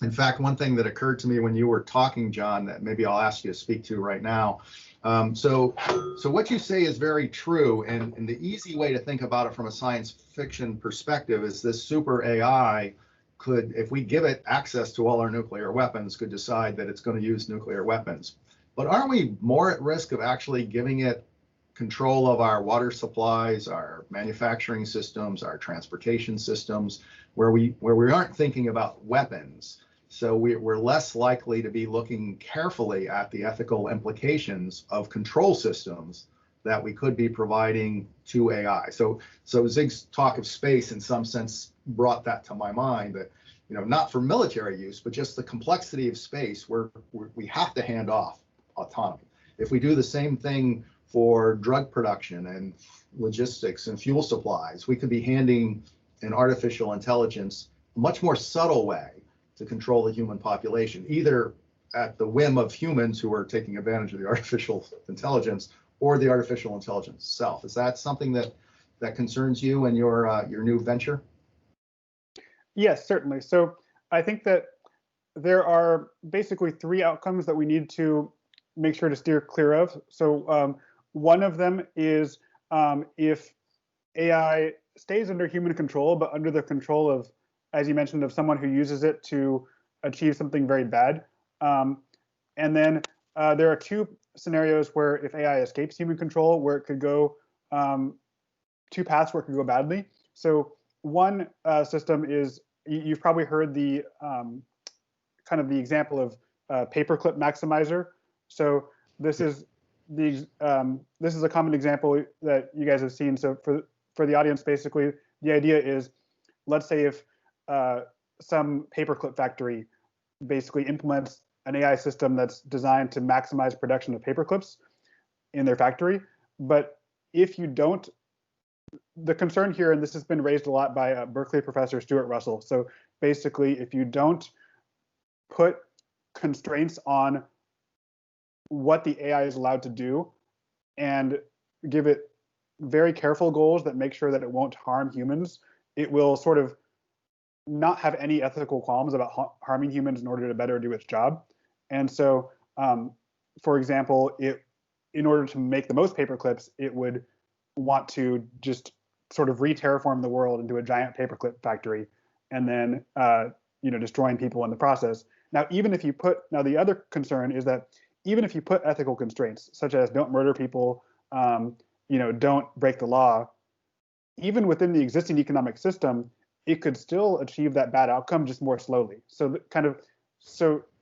In fact, one thing that occurred to me when you were talking, John, that maybe I'll ask you to speak to right now. So what you say is very true, and the easy way to think about it from a science fiction perspective is this super AI could, if we give it access to all our nuclear weapons, could decide that it's going to use nuclear weapons. But aren't we more at risk of actually giving it control of our water supplies, our manufacturing systems, our transportation systems, where we aren't thinking about weapons? So we're less likely to be looking carefully at the ethical implications of control systems that we could be providing to AI. So Zig's talk of space in some sense brought that to my mind, that, you know, not for military use, but just the complexity of space where we have to hand off autonomy. If we do the same thing for drug production and logistics and fuel supplies, we could be handing an artificial intelligence a much more subtle way to control the human population, either at the whim of humans who are taking advantage of the artificial intelligence or the artificial intelligence itself. Is that something that concerns you and your new venture? Yes, certainly. So I think that there are basically three outcomes that we need to make sure to steer clear of. So one of them is if AI stays under human control, but under the control of, as you mentioned, of someone who uses it to achieve something very bad. And then there are two scenarios where if AI escapes human control, where it could go two paths where it could go badly. So one system is, you've probably heard the kind of the example of Paperclip Maximizer. So this is a common example that you guys have seen. So for the audience, basically, the idea is, let's say if some paperclip factory basically implements an AI system that's designed to maximize production of paperclips in their factory. But if you don't, the concern here, and this has been raised a lot by Berkeley professor Stuart Russell. So basically, if you don't put constraints on what the AI is allowed to do and give it very careful goals that make sure that it won't harm humans, it will sort of not have any ethical qualms about harming humans in order to better do its job. And so, for example, in order to make the most paperclips, it would want to just sort of re-terraform the world into a giant paperclip factory, and then destroying people in the process. Now, the other concern is that even if you put ethical constraints, such as don't murder people, don't break the law, even within the existing economic system, it could still achieve that bad outcome just more slowly. So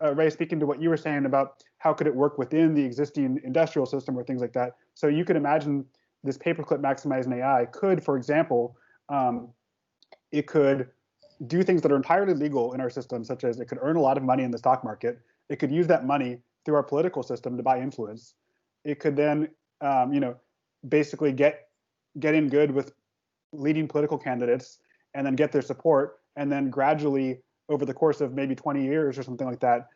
Ray, speaking to what you were saying about how could it work within the existing industrial system or things like that. So you could imagine this Paperclip Maximizing AI could, for example, it could do things that are entirely legal in our system, such as it could earn a lot of money in the stock market. It could use that money through our political system to buy influence. It could then, basically get in good with leading political candidates and then get their support, and then gradually, over the course of maybe 20 years or something like that,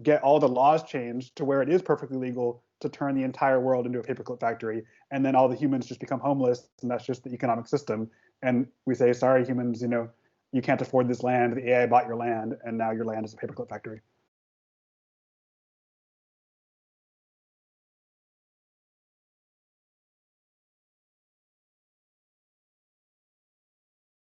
get all the laws changed to where it is perfectly legal to turn the entire world into a paperclip factory, and then all the humans just become homeless, and that's just the economic system. And we say, sorry, humans, you can't afford this land. The AI bought your land, and now your land is a paperclip factory.